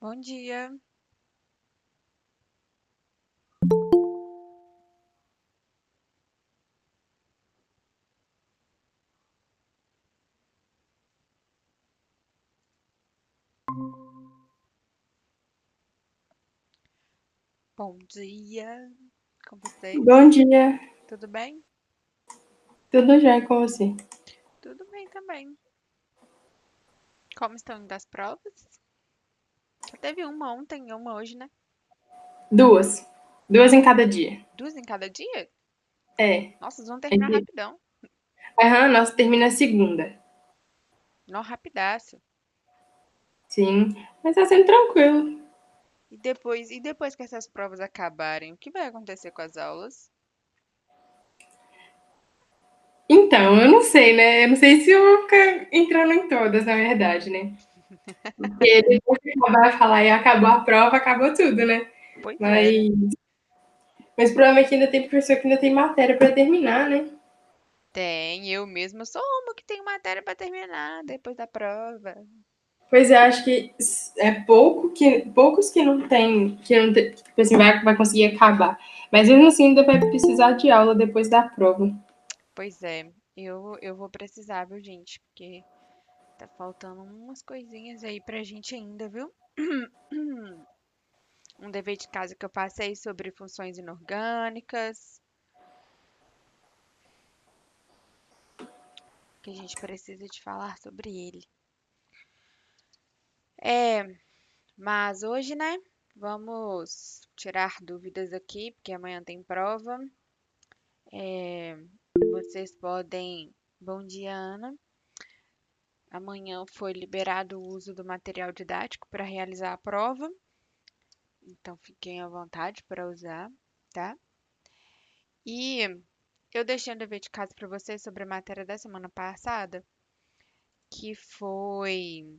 Bom dia. Bom dia com Bom vocês. dia, Tudo bem? tudo já com você? Tudo bem também. Como estão indo as provas? Só teve uma ontem e uma hoje, né? Duas em cada dia. Duas em cada dia? É, Nossa, vocês vão terminar ele- rapidão. aham, nossa, termina segunda. Não, rapidaço. Sim, mas tá sendo tranquilo. E depois que essas provas acabarem, o que vai acontecer com as aulas? Então, eu não sei, né? Eu não sei se eu vou ficar entrando em todas, na verdade, né? Porque depois que acabar de falar e acabou a prova, acabou tudo, né? Pois Mas, é, né? mas provavelmente ainda tem professor que ainda tem matéria para terminar, né? Tem, eu mesma sou uma que tem matéria para terminar depois da prova. Pois eu acho que é poucos que não tem, tipo assim, vai conseguir acabar. Mas mesmo assim ainda vai precisar de aula depois da prova. Pois é, eu vou precisar, viu, gente? Porque tá faltando umas coisinhas aí pra gente ainda, viu? Um dever de casa que eu passei sobre funções inorgânicas, que a gente precisa de falar sobre ele. É, mas hoje, né? Vamos tirar dúvidas aqui, porque amanhã tem prova. É, vocês podem. Bom dia, Ana. Amanhã foi liberado o uso do material didático para realizar a prova, então fiquem à vontade para usar, tá? E eu deixei um dever de casa para vocês sobre a matéria da semana passada, que foi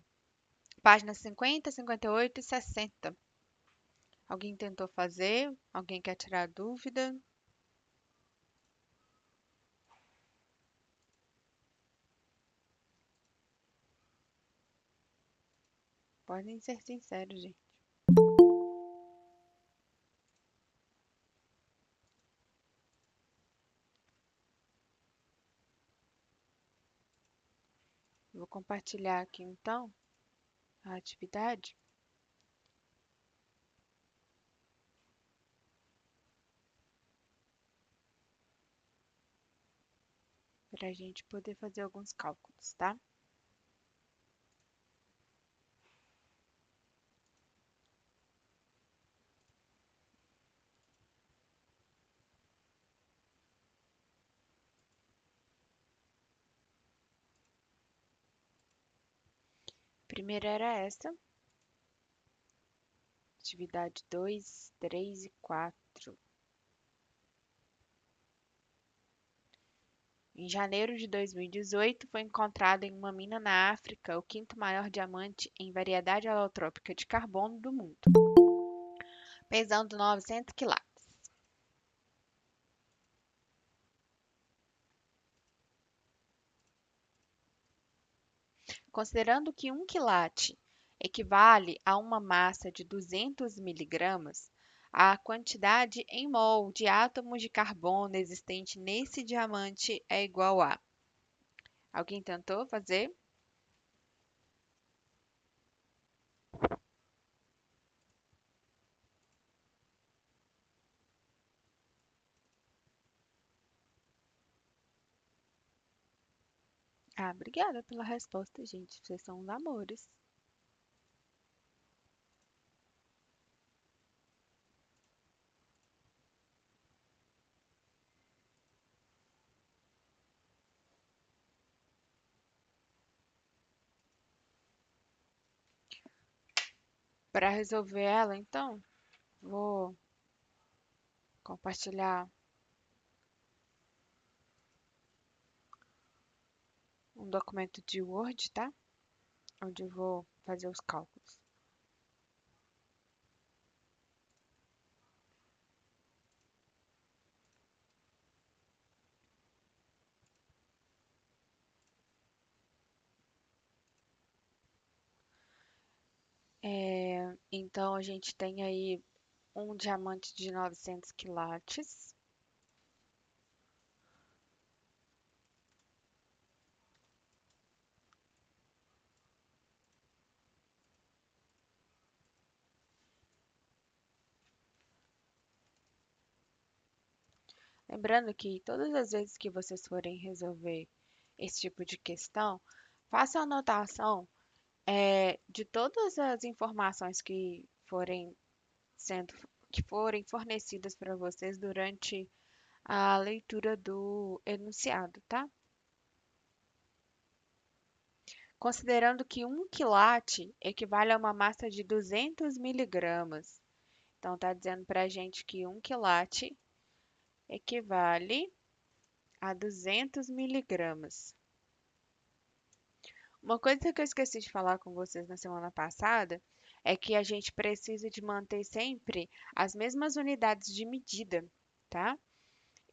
páginas 50, 58 e 60. Alguém tentou fazer? Alguém quer tirar dúvida? Podem ser sinceros, gente. Vou compartilhar aqui então a atividade para a gente poder fazer alguns cálculos, tá? Primeiro era essa, atividade 2, 3 e 4. Em janeiro de 2018, foi encontrado em uma mina na África o quinto maior diamante em variedade alotrópica de carbono do mundo, pesando 900 quilates. Considerando que um quilate equivale a uma massa de 200 miligramas, a quantidade em mol de átomos de carbono existente nesse diamante é igual a. Alguém tentou fazer? Ah, obrigada pela resposta, gente. Vocês são uns amores. Para resolver ela, então, vou compartilhar um documento de Word, tá? Onde eu vou fazer os cálculos. Então, a gente tem aí um diamante de 900 quilates. Lembrando que todas as vezes que vocês forem resolver esse tipo de questão, faça a anotação de todas as informações sendo, que forem fornecidas para vocês durante a leitura do enunciado, tá? Considerando que um quilate equivale a uma massa de 200 miligramas. Então, está dizendo para a gente que um quilate equivale a 200 miligramas. Uma coisa que eu esqueci de falar com vocês na semana passada é que a gente precisa de manter sempre as mesmas unidades de medida, tá?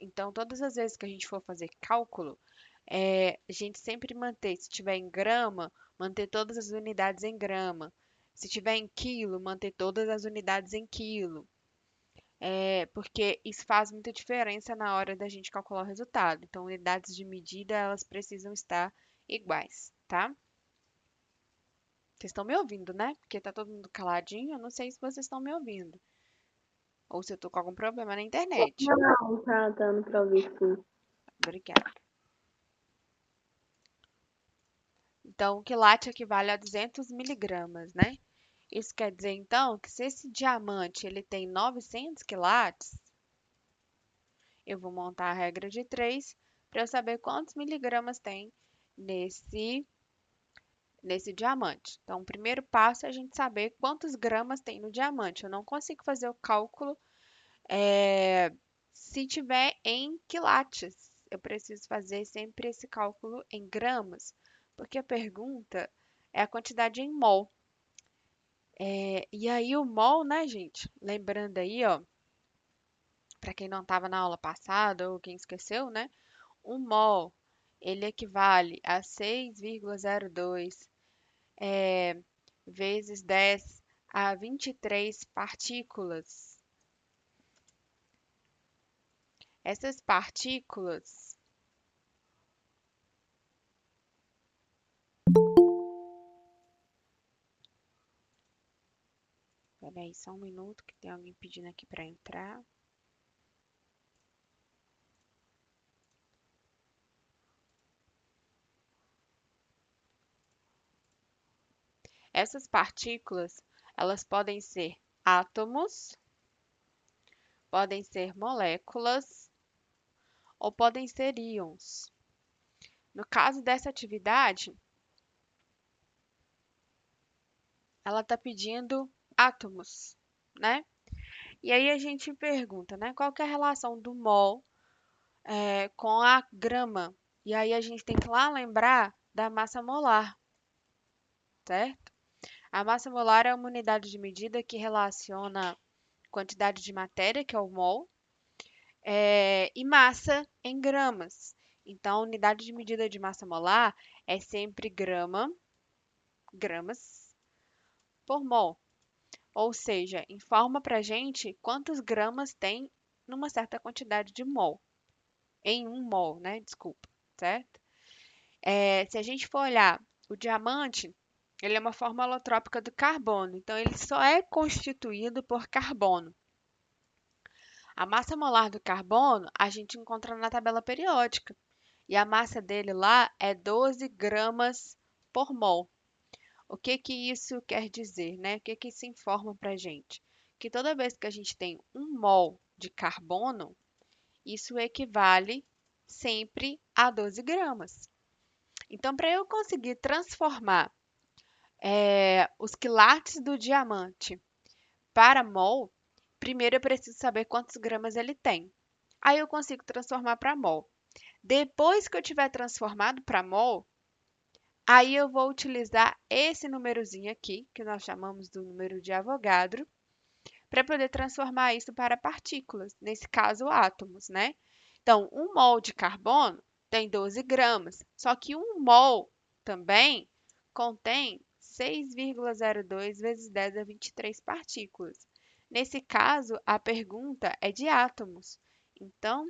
Então, todas as vezes que a gente for fazer cálculo, a gente sempre manter, se tiver em grama, manter todas as unidades em grama. Se tiver em quilo, manter todas as unidades em quilo. Porque isso faz muita diferença na hora da gente calcular o resultado. Então, unidades de medida, elas precisam estar iguais, tá? Vocês estão me ouvindo, né? Porque tá todo mundo caladinho, eu não sei se vocês estão me ouvindo. Ou se eu tô com algum problema na internet. Não, tá dando pra ouvir sim. Obrigada. Então, o quilate equivale a 200 miligramas, né? Isso quer dizer, então, que se esse diamante ele tem 900 quilates, eu vou montar a regra de 3 para eu saber quantos miligramas tem nesse, nesse diamante. Então, o primeiro passo é a gente saber quantos gramas tem no diamante. Eu não consigo fazer o cálculo é, se tiver em quilates. Eu preciso fazer sempre esse cálculo em gramas, porque a pergunta é a quantidade em mol. E aí o mol, né, gente? Lembrando aí, ó, para quem não estava na aula passada ou quem esqueceu, né? Um mol, ele equivale a 6,02 vezes 10 a 23 partículas. Essas partículas, peraí, só um minuto que tem alguém pedindo aqui para entrar. Essas partículas, elas podem ser átomos, podem ser moléculas ou podem ser íons. No caso dessa atividade, ela está pedindo átomos, né? E aí a gente pergunta, né? Qual que é a relação do mol com a grama? E aí a gente tem que lá lembrar da massa molar, certo? A massa molar é uma unidade de medida que relaciona quantidade de matéria, que é o mol, e massa em gramas. Então, a unidade de medida de massa molar é sempre gramas por mol. Ou seja, informa para gente quantos gramas tem numa certa quantidade de mol. Em um mol, né? Desculpa, certo? Se a gente for olhar o diamante, ele é uma forma alotrópica do carbono, então ele só é constituído por carbono. A massa molar do carbono a gente encontra na tabela periódica e a massa dele lá é 12 gramas por mol. O que que isso quer dizer, né? O que que isso informa para a gente? Que toda vez que a gente tem um mol de carbono, isso equivale sempre a 12 gramas. Então, para eu conseguir transformar os quilates do diamante para mol, primeiro eu preciso saber quantos gramas ele tem. Aí eu consigo transformar para mol. Depois que eu tiver transformado para mol, aí eu vou utilizar esse númerozinho aqui, que nós chamamos do número de Avogadro, para poder transformar isso para partículas, nesse caso átomos, né? Então, um mol de carbono tem 12 gramas, só que um mol também contém 6,02 vezes 10 a 23 partículas. Nesse caso, a pergunta é de átomos. Então,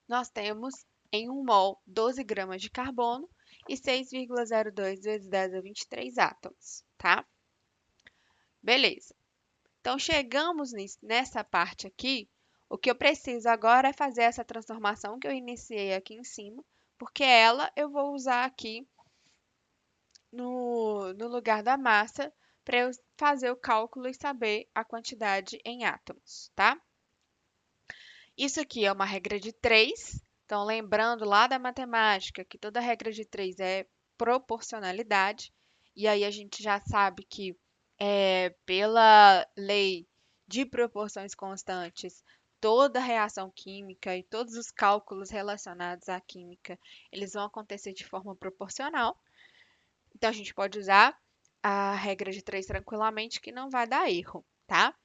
nós temos em 1 mol 12 gramas de carbono e 6,02 vezes 10 a 23 átomos, tá? Beleza. Então, chegamos nessa parte aqui. O que eu preciso agora é fazer essa transformação que eu iniciei aqui em cima, porque ela eu vou usar aqui no lugar da massa para eu fazer o cálculo e saber a quantidade em átomos, tá? Isso aqui é uma regra de 3. Então, lembrando lá da matemática que toda regra de 3 é proporcionalidade. E aí a gente já sabe que pela lei de proporções constantes, toda reação química e todos os cálculos relacionados à química, eles vão acontecer de forma proporcional. Então, a gente pode usar a regra de 3 tranquilamente, que não vai dar erro, tá?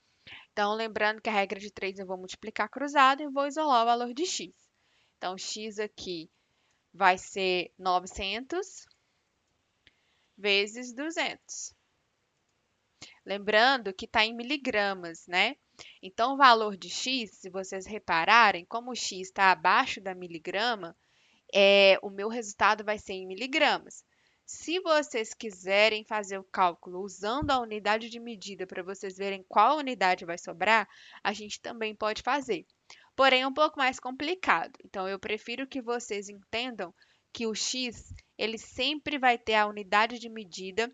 Então, lembrando que a regra de 3 eu vou multiplicar cruzado e vou isolar o valor de x. Então, x aqui vai ser 900 vezes 200. Lembrando que está em miligramas, né? Então, o valor de x, se vocês repararem, como o x está abaixo da miligrama, o meu resultado vai ser em miligramas. Se vocês quiserem fazer o cálculo usando a unidade de medida para vocês verem qual unidade vai sobrar, a gente também pode fazer. Porém, é um pouco mais complicado. Então, eu prefiro que vocês entendam que o x ele sempre vai ter a unidade de medida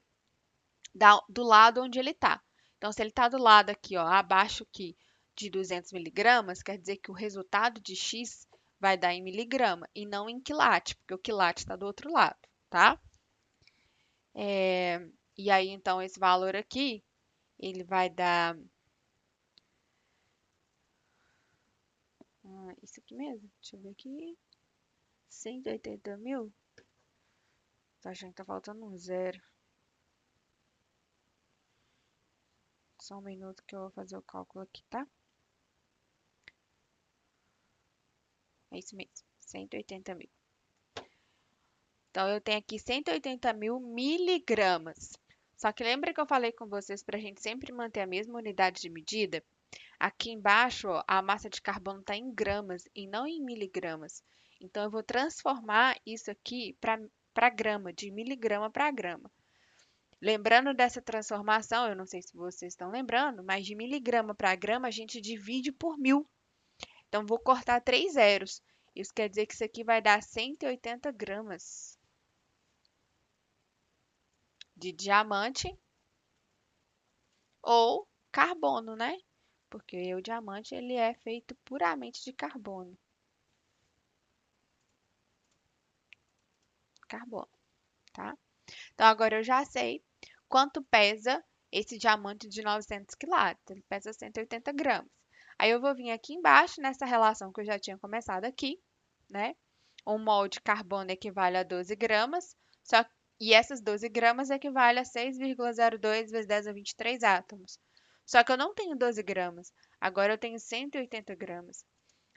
do lado onde ele está. Então, se ele está do lado aqui, ó, abaixo aqui de 200 miligramas, quer dizer que o resultado de x vai dar em miligrama e não em quilate, porque o quilate está do outro lado, tá? E aí, então, esse valor aqui, ele vai dar... isso aqui mesmo, deixa eu ver aqui. 180 mil? Tô achando que tá faltando um zero. Só um minuto que eu vou fazer o cálculo aqui, tá? É isso mesmo, 180 mil. Então, eu tenho aqui 180 mil miligramas. Só que lembra que eu falei com vocês para a gente sempre manter a mesma unidade de medida? Aqui embaixo, ó, a massa de carbono está em gramas e não em miligramas. Então, eu vou transformar isso aqui para grama, de miligrama para grama. Lembrando dessa transformação, eu não sei se vocês estão lembrando, mas de miligrama para grama a gente divide por 1000. Então, vou cortar 3 zeros. Isso quer dizer que isso aqui vai dar 180 gramas de diamante ou carbono, né? Porque o diamante ele é feito puramente de carbono. Carbono, tá? Então, agora eu já sei quanto pesa esse diamante de 900 quilates. Ele pesa 180 gramas. Aí eu vou vir aqui embaixo, nessa relação que eu já tinha começado aqui, né? 1 mol de carbono equivale a 12 gramas, e essas 12 gramas equivale a 6,02 vezes 10 a 23 átomos. Só que eu não tenho 12 gramas, agora eu tenho 180 gramas.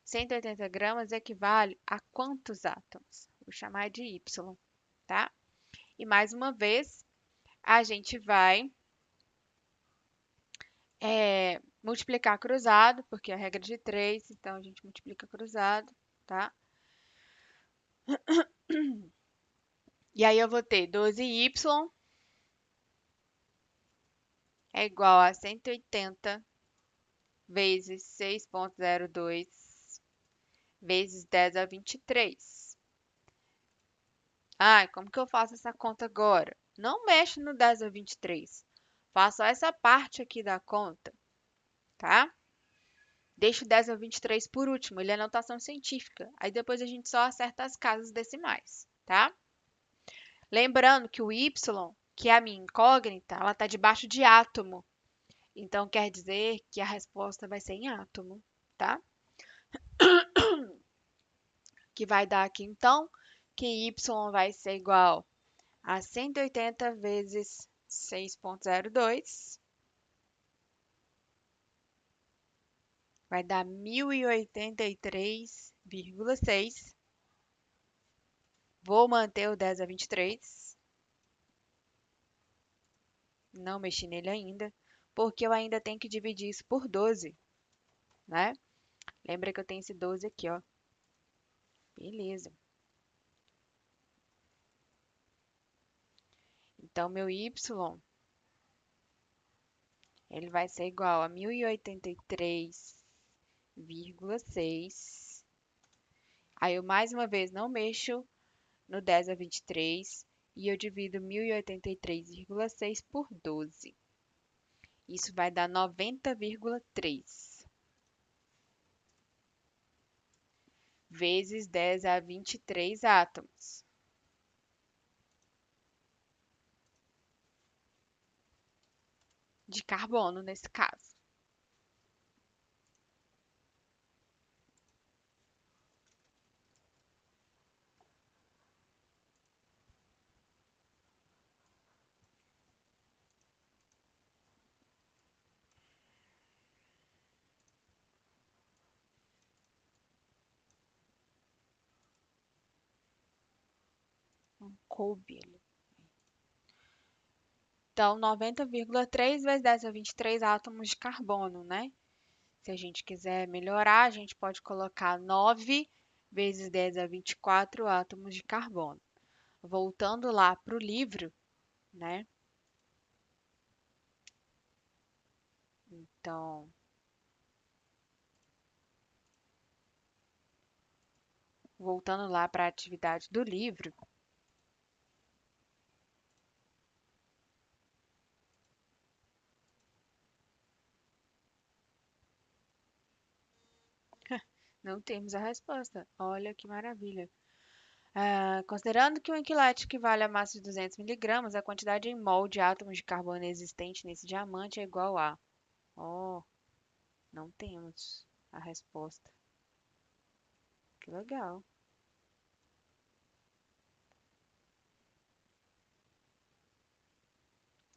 180 gramas equivale a quantos átomos? Vou chamar de Y, tá? E mais uma vez, a gente vai multiplicar cruzado, porque é a regra de 3, então a gente multiplica cruzado, tá? E aí eu vou ter 12y é igual a 180 vezes 6,02 vezes 10 a 23. Ai, como que eu faço essa conta agora? Não mexo no 10 a 23. Faço só essa parte aqui da conta, tá? Deixo o 10 a 23 por último, ele é notação científica. Aí depois a gente só acerta as casas decimais, tá? Lembrando que o y, que é a minha incógnita, ela está debaixo de átomo. Então quer dizer que a resposta vai ser em átomo, tá? Que vai dar aqui então que y vai ser igual a 180 vezes 6,02. Vai dar 1083,6. Vou manter o 10 a 23. Não mexi nele ainda, porque eu ainda tenho que dividir isso por 12, né? Lembra que eu tenho esse 12 aqui, ó. Beleza. Então, meu y, ele vai ser igual a 1083,6. Aí eu mais uma vez não mexo no 10 a 23 e eu divido 1083,6 por 12. Isso vai dar 90,3 vezes 10 a 23 átomos de carbono nesse caso. Não coube ele. Então, 90,3 vezes 10 a 23 átomos de carbono, né? Se a gente quiser melhorar, a gente pode colocar 9 vezes 10 a 24 átomos de carbono. Voltando lá para o livro, né? Então, voltando lá para a atividade do livro, não temos a resposta. Olha que maravilha. Considerando que um quilate equivale a massa de 200 miligramas, a quantidade em mol de átomos de carbono existente nesse diamante é igual a... Oh, não temos a resposta. Que legal.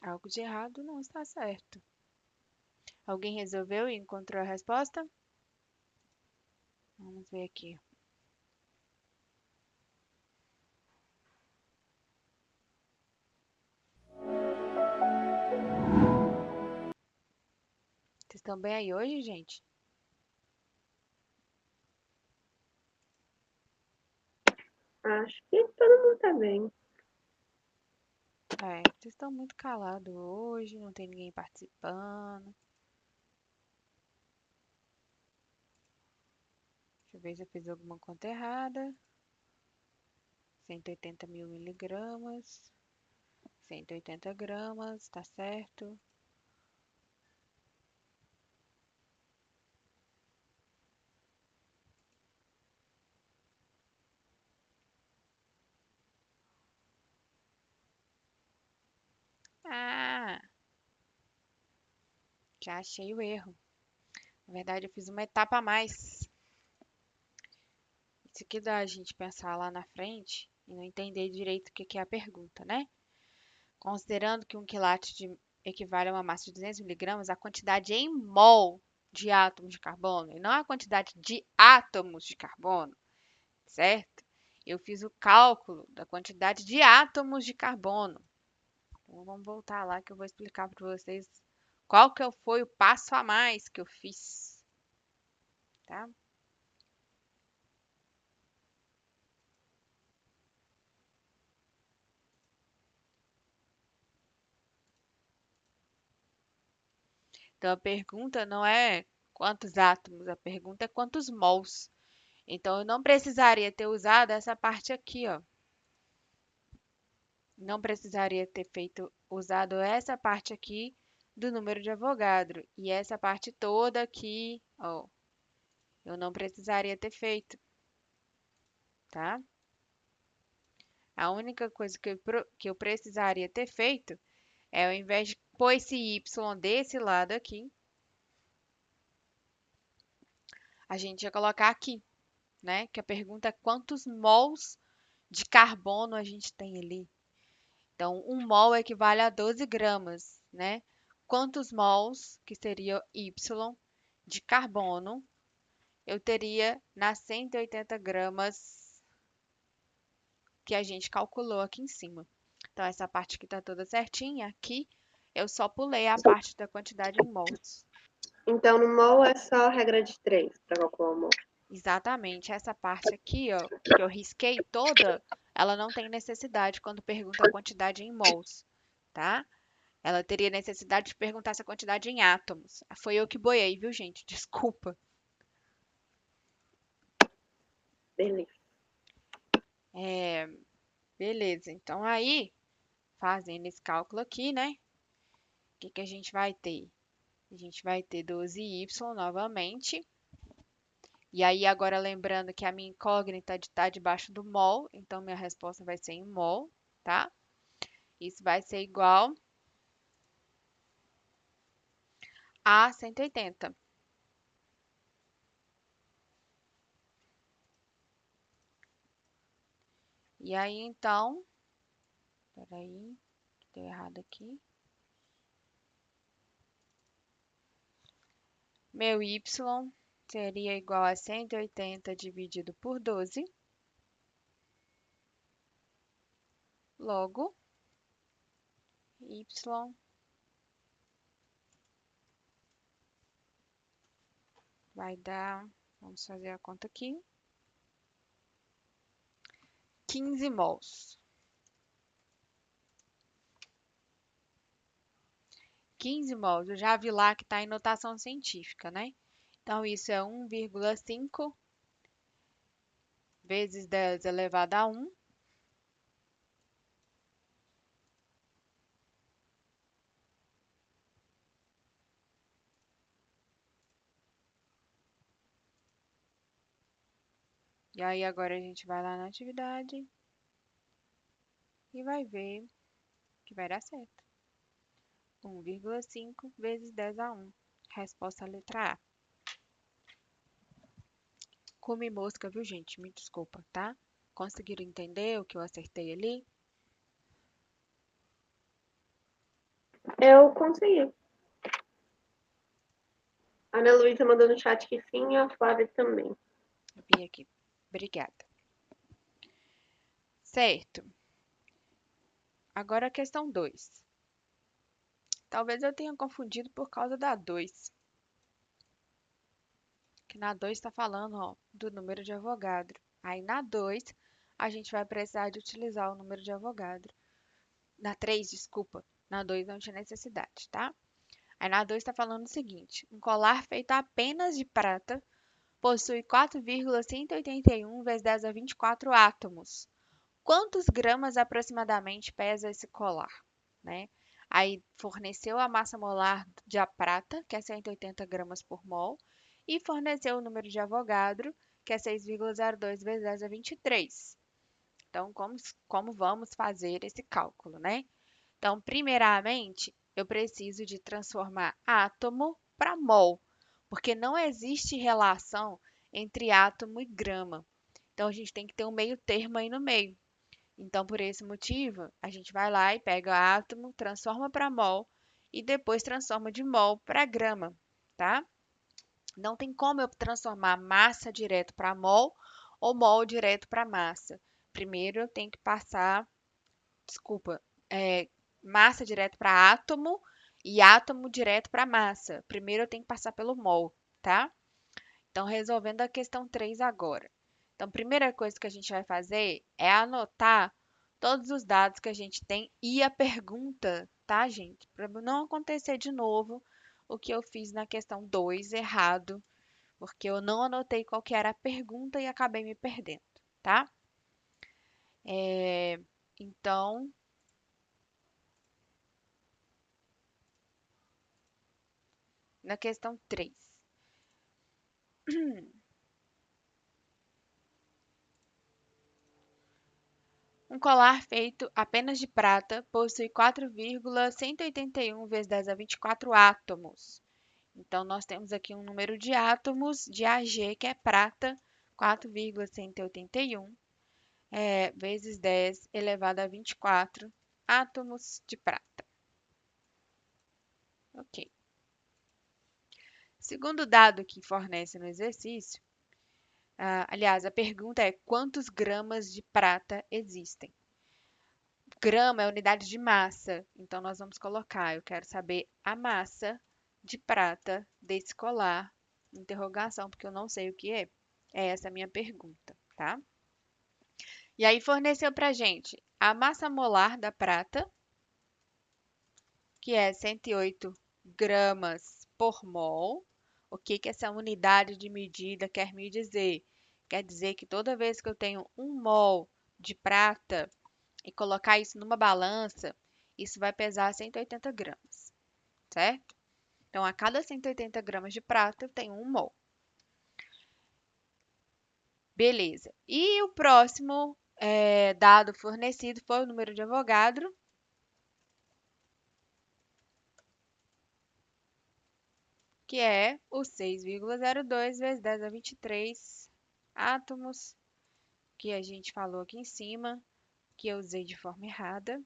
Algo de errado não está certo. Alguém resolveu e encontrou a resposta? Vamos ver aqui. Vocês estão bem aí hoje, gente? Acho que todo mundo tá bem. Vocês estão muito calados hoje, não tem ninguém participando. Deixa eu ver se eu fiz alguma conta errada. 180 mil miligramas. 180 gramas, tá certo. Ah, já achei o erro. Na verdade, eu fiz uma etapa a mais. Isso aqui dá a gente pensar lá na frente e não entender direito o que que é a pergunta, né? Considerando que um quilate equivale a uma massa de 200 miligramas, a quantidade em mol de átomos de carbono, e não a quantidade de átomos de carbono, certo? Eu fiz o cálculo da quantidade de átomos de carbono. Então, vamos voltar lá que eu vou explicar para vocês qual que foi o passo a mais que eu fiz, tá? Então, a pergunta não é quantos átomos, a pergunta é quantos mols. Então, eu não precisaria ter usado essa parte aqui, ó. Não precisaria ter usado essa parte aqui do número de Avogadro. E essa parte toda aqui, ó, eu não precisaria ter feito, tá? A única coisa que eu precisaria ter feito é, ao invés de pôr esse Y desse lado aqui, a gente ia colocar aqui, né? Que a pergunta é quantos mols de carbono a gente tem ali. Então, um mol equivale a 12 gramas, né? Quantos mols, que seria Y, de carbono, eu teria nas 180 gramas que a gente calculou aqui em cima. Então, essa parte aqui está toda certinha. Aqui Eu só pulei a parte da quantidade em mols. Então, no mol é só regra de 3 para calcular o mol. Exatamente. Essa parte aqui, ó, que eu risquei toda, ela não tem necessidade quando pergunta a quantidade em mols, tá? Ela teria necessidade de perguntar essa quantidade em átomos. Foi eu que boiei, viu, gente? Desculpa. Beleza. É, beleza. Então aí, fazendo esse cálculo aqui, né? O que que a gente vai ter? A gente vai ter 12y novamente. E aí, agora lembrando que a minha incógnita está debaixo do mol, então minha resposta vai ser em mol, tá? Isso vai ser igual a 180. E aí, então, peraí, deu errado aqui. Meu y seria igual a 180 dividido por 12. Logo, y vai dar, vamos fazer a conta aqui, 15 mols. 15 mols, eu já vi lá que está em notação científica, né? Então, isso é 1,5 vezes 10 elevado a 1. E aí, agora a gente vai lá na atividade e vai ver que vai dar certo. 1,5 vezes 10 a 1. Resposta letra A. Come mosca, viu, gente? Me desculpa, tá? Conseguiram entender o que eu acertei ali? Eu consegui. A Ana Luísa mandou no chat que sim e a Flávia também. Vi aqui. Obrigada. Certo. Agora a questão 2. Talvez eu tenha confundido por causa da 2. Que na 2 está falando, ó, do número de Avogadro. Aí na 2 a gente vai precisar de utilizar o número de Avogadro. Na 3, desculpa. Na 2 não tinha necessidade, tá? Aí na 2 está falando o seguinte: um colar feito apenas de prata possui 4,181 vezes 10 a 24 átomos. Quantos gramas aproximadamente pesa esse colar, né? Aí forneceu a massa molar de a prata, que é 180 gramas por mol, e forneceu o número de Avogadro, que é 6,02 vezes 10 a 23. Então, como vamos fazer esse cálculo, né? Então, primeiramente, eu preciso de transformar átomo para mol, porque não existe relação entre átomo e grama. Então, a gente tem que ter um meio termo aí no meio. Então, por esse motivo, a gente vai lá e pega átomo, transforma para mol e depois transforma de mol para grama, tá? Não tem como eu transformar massa direto para mol ou mol direto para massa. Primeiro eu tenho que passar, desculpa, massa direto para átomo e átomo direto para massa. Primeiro eu tenho que passar pelo mol, tá? Então, resolvendo a questão 3 agora. Então, a primeira coisa que a gente vai fazer é anotar todos os dados que a gente tem e a pergunta, tá, gente? Para não acontecer de novo o que eu fiz na questão 2 errado, porque eu não anotei qual que era a pergunta e acabei me perdendo, tá? É, então, na questão 3. Um colar feito apenas de prata possui 4,181 vezes 10 a 24 átomos. Então, nós temos aqui um número de átomos de Ag, que é prata, 4,181 vezes 10 elevado a 24 átomos de prata. Ok. Segundo dado que fornece no exercício, aliás, a pergunta é quantos gramas de prata existem? grama é unidade de massa. Então, nós vamos colocar, eu quero saber a massa de prata desse colar. Interrogação, porque eu não sei o que é. É essa a minha pergunta, tá? E aí forneceu pra gente a massa molar da prata, que é 108 gramas por mol. O que que essa unidade de medida quer me dizer? Quer dizer que toda vez que eu tenho 1 mol de prata e colocar isso numa balança, isso vai pesar 180 gramas, certo? Então, a cada 180 gramas de prata, eu tenho 1 mol. Beleza. E o próximo dado fornecido foi o número de Avogadro, que é o 6,02 vezes 10 a 23 átomos, que a gente falou aqui em cima, que eu usei de forma errada.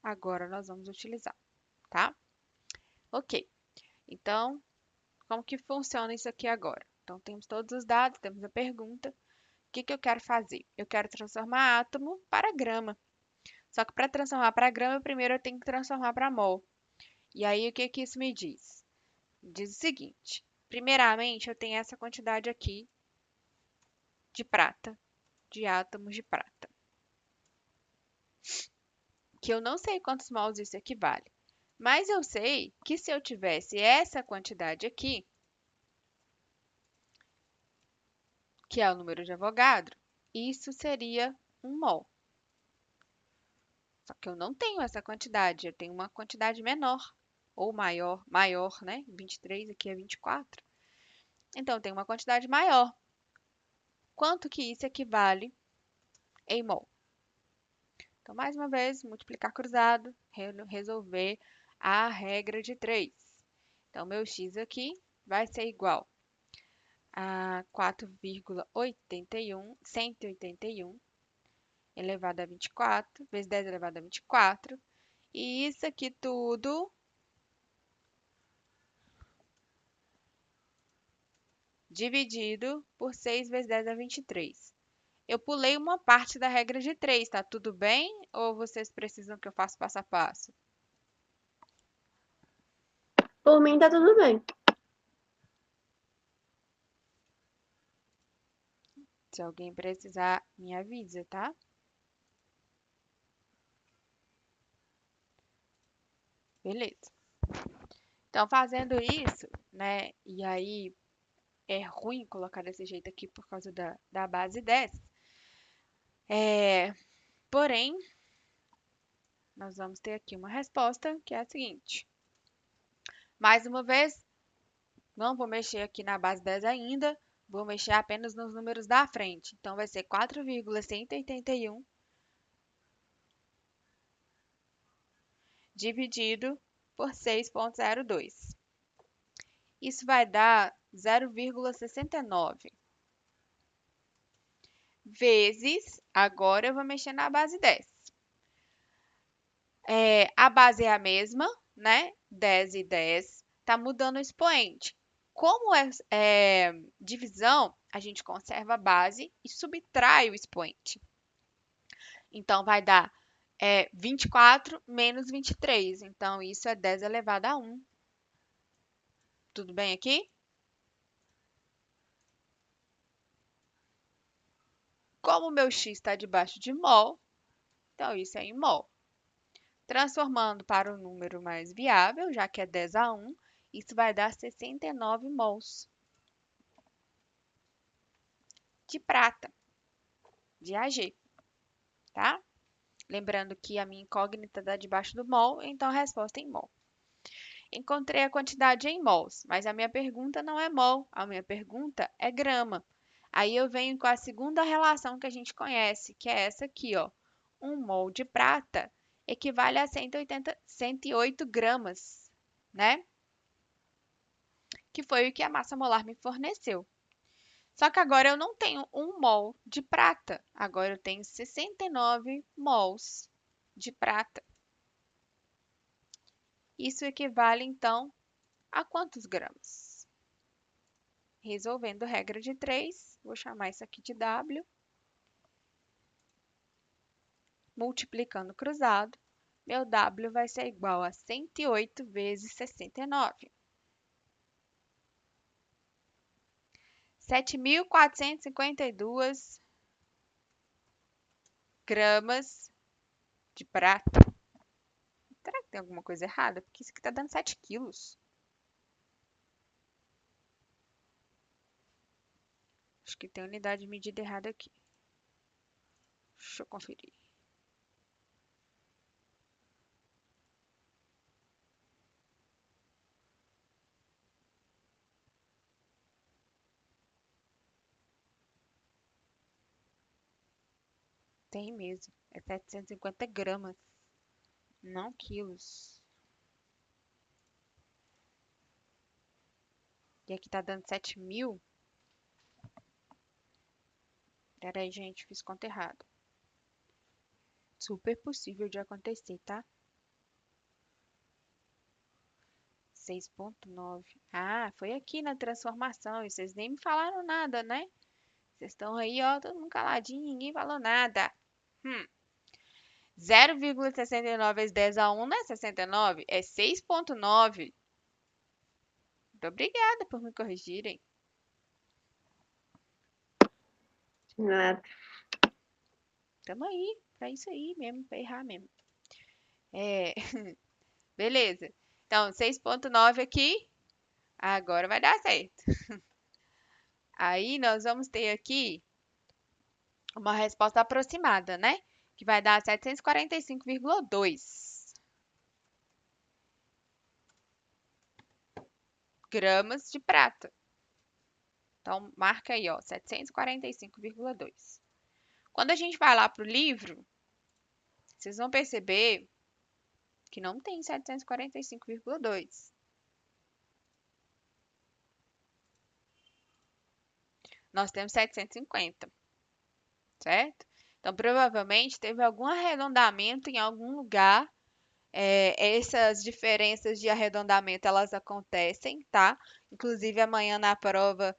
Agora nós vamos utilizar, tá? Ok. Então, como que funciona isso aqui agora? Então, temos todos os dados, temos a pergunta. O que que eu quero fazer? Eu quero transformar átomo para grama. Só que para transformar para grama, primeiro eu tenho que transformar para mol. E aí, o que que isso me diz? Diz o seguinte: primeiramente, eu tenho essa quantidade aqui de prata, de átomos de prata, que eu não sei quantos mols isso equivale. Mas eu sei que se eu tivesse essa quantidade aqui, que é o número de Avogadro, isso seria 1 mol. Só que eu não tenho essa quantidade, eu tenho uma quantidade menor, ou maior, maior, né? 23, aqui é 24. Então, eu tenho uma quantidade maior. Quanto que isso equivale em mol? Então, mais uma vez, multiplicar cruzado, resolver a regra de 3. Então, meu x aqui vai ser igual a 4,81, 181 elevado a 24, vezes 10 elevado a 24. E isso aqui tudo dividido por 6 vezes 10 a 23. Eu pulei uma parte da regra de 3, tá tudo bem? Ou vocês precisam que eu faça passo a passo? Por mim, tá tudo bem. Se alguém precisar, me avisa, tá? Beleza. Então, fazendo isso, né? E aí é ruim colocar desse jeito aqui por causa da base 10. Porém, nós vamos ter aqui uma resposta que é a seguinte. Mais uma vez, não vou mexer aqui na base 10 ainda, vou mexer apenas nos números da frente. Então, vai ser 4,181 dividido por 6,02. Isso vai dar 0,69 vezes, agora eu vou mexer na base 10. A base é a mesma, né? 10 e 10. Tá mudando o expoente. Como é divisão, a gente conserva a base e subtrai o expoente. Então, vai dar 24 menos 23. Então, isso é 10 elevado a 1. Tudo bem aqui? Como o meu x está debaixo de mol, então isso é em mol. Transformando para o número mais viável, já que é 10 a 1, isso vai dar 69 mols de prata, de Ag, tá? Lembrando que a minha incógnita está debaixo do mol, então a resposta é em mol. Encontrei a quantidade em mols, mas a minha pergunta não é mol, a minha pergunta é grama. Aí eu venho com a segunda relação que a gente conhece, que é essa aqui, ó. 1 mol de prata equivale a 108 gramas, né? Que foi o que a massa molar me forneceu. Só que agora eu não tenho 1 mol de prata, agora eu tenho 69 mols de prata. Isso equivale, então, a quantos gramas? Resolvendo regra de 3, vou chamar isso aqui de W. multiplicando cruzado, meu W vai ser igual a 108 vezes 69. 7.452 gramas de prata. Será que tem alguma coisa errada? Porque isso aqui tá dando 7 quilos. Acho que tem unidade de medida errada aqui. Deixa eu conferir. Tem mesmo. É 750 gramas, não quilos. E aqui tá dando 7.000. Pera aí, gente, fiz conta errada. Super possível de acontecer, tá? 6,9. Ah, foi aqui na transformação. E vocês nem me falaram nada, né? Vocês estão aí, ó, todo mundo caladinho, ninguém falou nada. 0,69 vezes 10 a 1 não é 69, é 6,9. Muito obrigada por me corrigirem. Nada. Tamo aí, pra isso aí mesmo, pra errar mesmo. Beleza. Então, 6,9 aqui. Agora vai dar certo. Aí nós vamos ter aqui uma resposta aproximada, né? Que vai dar 745,2 gramas de prata. Então, marca aí, ó, 745,2. Quando a gente vai lá pro livro, vocês vão perceber que não tem 745,2. Nós temos 750, certo? Então, provavelmente teve algum arredondamento em algum lugar. Essas diferenças de arredondamento, elas acontecem, tá? Inclusive, amanhã na prova,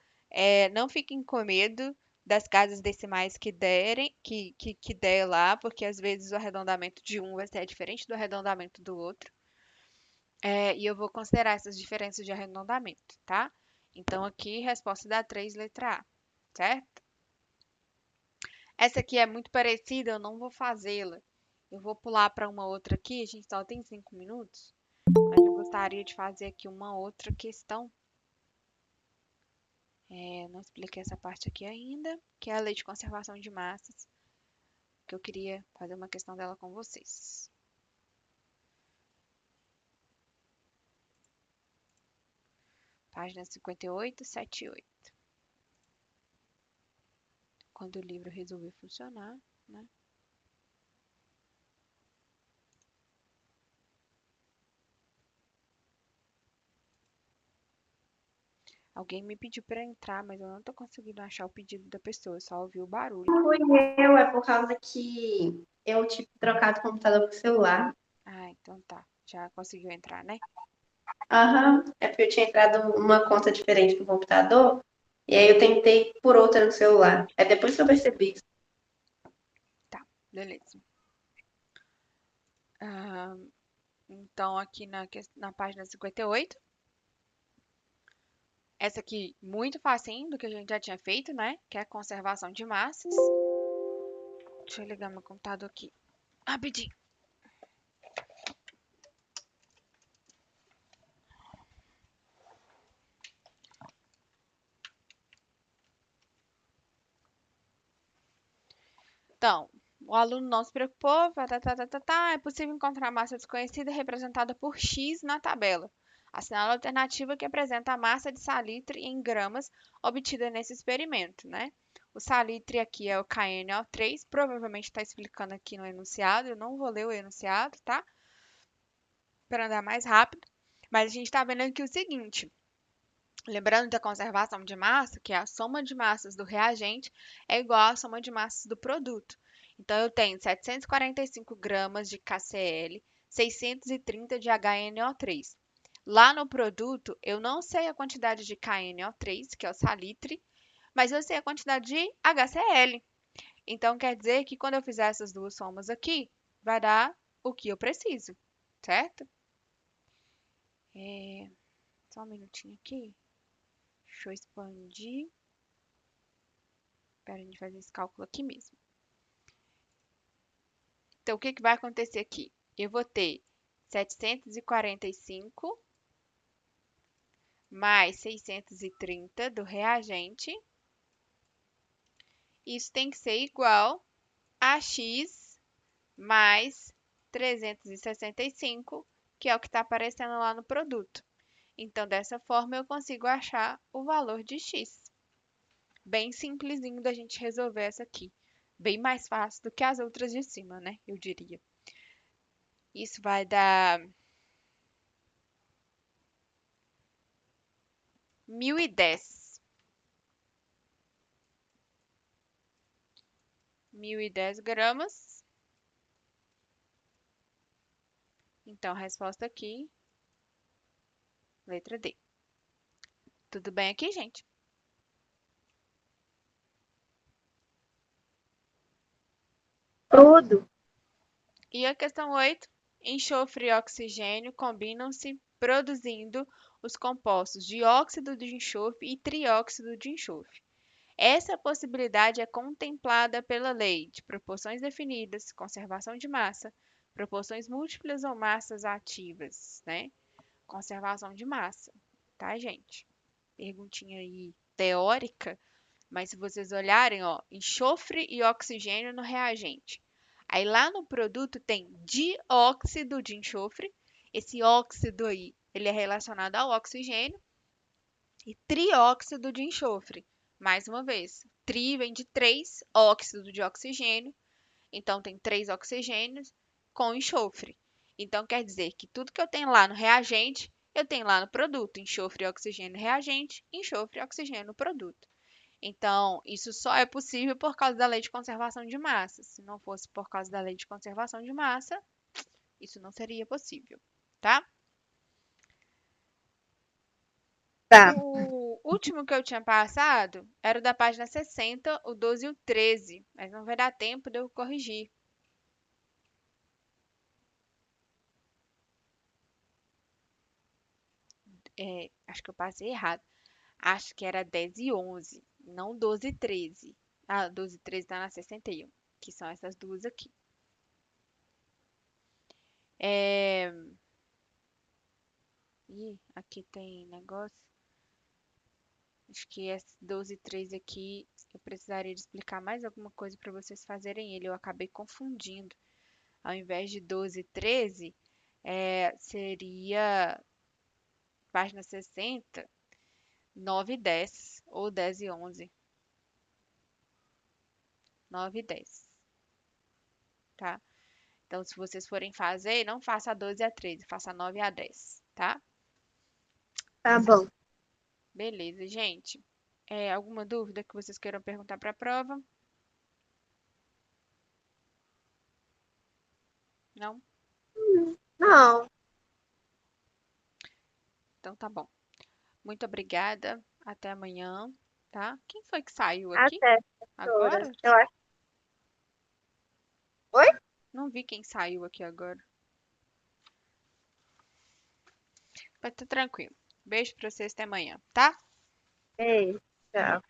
não fiquem com medo das casas decimais que der lá, porque às vezes o arredondamento de um vai ser diferente do arredondamento do outro. E eu vou considerar essas diferenças de arredondamento, tá? Então, aqui, resposta da 3, letra A, certo? Essa aqui é muito parecida, eu não vou fazê-la. Eu vou pular para uma outra aqui, a gente só tem 5 minutos, mas eu gostaria de fazer aqui uma outra questão. Não expliquei essa parte aqui ainda, que é a lei de conservação de massas, que eu queria fazer uma questão dela com vocês. Página 58, 78. Quando o livro resolver funcionar, né? Alguém me pediu para entrar, mas eu não tô conseguindo achar o pedido da pessoa, eu só ouvi o barulho. Não fui eu, é por causa que eu tive trocado o computador por celular. Ah, então tá. Já conseguiu entrar, né? Aham, é porque eu tinha entrado uma conta diferente no computador, e aí eu tentei por outra no celular. É depois que eu percebi. Tá, beleza. Ah, então, aqui na página 58. Essa aqui, muito facinho do que a gente já tinha feito, né? Que é a conservação de massas. Deixa eu ligar meu computador aqui. Rapidinho. Então, o aluno não se preocupou. É possível encontrar massa desconhecida representada por X na tabela. Assinala a alternativa que apresenta a massa de salitre em gramas obtida nesse experimento, né? O salitre aqui é o KNO3, provavelmente está explicando aqui no enunciado. Eu não vou ler o enunciado, tá? Para andar mais rápido. Mas a gente está vendo aqui o seguinte. Lembrando da conservação de massa, que é a soma de massas do reagente é igual à soma de massas do produto. Então, eu tenho 745 gramas de KCl, 630 de HNO3. Lá no produto, eu não sei a quantidade de KNO3, que é o salitre, mas eu sei a quantidade de HCl. Então, quer dizer que quando eu fizer essas duas somas aqui, vai dar o que eu preciso, certo? Só um minutinho aqui. Deixa eu expandir. Espera a gente fazer esse cálculo aqui mesmo. Então, o que que vai acontecer aqui? Eu vou ter 745 mais 630 do reagente. Isso tem que ser igual a x mais 365, que é o que está aparecendo lá no produto. Então, dessa forma, eu consigo achar o valor de x. Bem simplesinho da gente resolver essa aqui. Bem mais fácil do que as outras de cima, né? Eu diria. Isso vai dar 1.010. 1.010 gramas. Então, a resposta aqui, letra D. Tudo bem aqui, gente? Tudo. E a questão 8. Enxofre e oxigênio combinam-se produzindo os compostos dióxido de enxofre e trióxido de enxofre. Essa possibilidade é contemplada pela lei de proporções definidas, conservação de massa, proporções múltiplas ou massas ativas, né? Conservação de massa, tá, gente? Perguntinha aí teórica, mas se vocês olharem, ó, enxofre e oxigênio no reagente. Aí lá no produto tem dióxido de enxofre. Esse óxido aí, ele é relacionado ao oxigênio e trióxido de enxofre. Mais uma vez, tri vem de 3, óxido de oxigênio. Então tem 3 oxigênios com enxofre. Então quer dizer que tudo que eu tenho lá no reagente, eu tenho lá no produto. Enxofre e oxigênio no reagente, enxofre e oxigênio no produto. Então, isso só é possível por causa da lei de conservação de massa. Se não fosse por causa da lei de conservação de massa, isso não seria possível, tá? Tá. O último que eu tinha passado era o da página 60, o 12 e o 13, mas não vai dar tempo de eu corrigir. Acho que eu passei errado. Acho que era 10 e 11, não 12 e 13. Ah, 12 e 13 está na 61, que são essas duas aqui. É... Ih, aqui tem negócio. Acho que esse 12 e 13 aqui, eu precisaria de explicar mais alguma coisa para vocês fazerem ele. Eu acabei confundindo. Ao invés de 12 e 13, seria página 60, 9 e 10, ou 10 e 11. 9 e 10, tá? Então, se vocês forem fazer, não faça a 12 e a 13, faça a 9 e a 10, tá? Tá bom. Beleza, gente. Alguma dúvida que vocês queiram perguntar para a prova? Não? Não. Então tá bom. Muito obrigada. Até amanhã, tá? Quem foi que saiu aqui Até, professora. agora? Eu acho. Oi? Não vi quem saiu aqui agora. Mas tá tranquilo. Beijo pra vocês até amanhã, tá? Ei, tchau.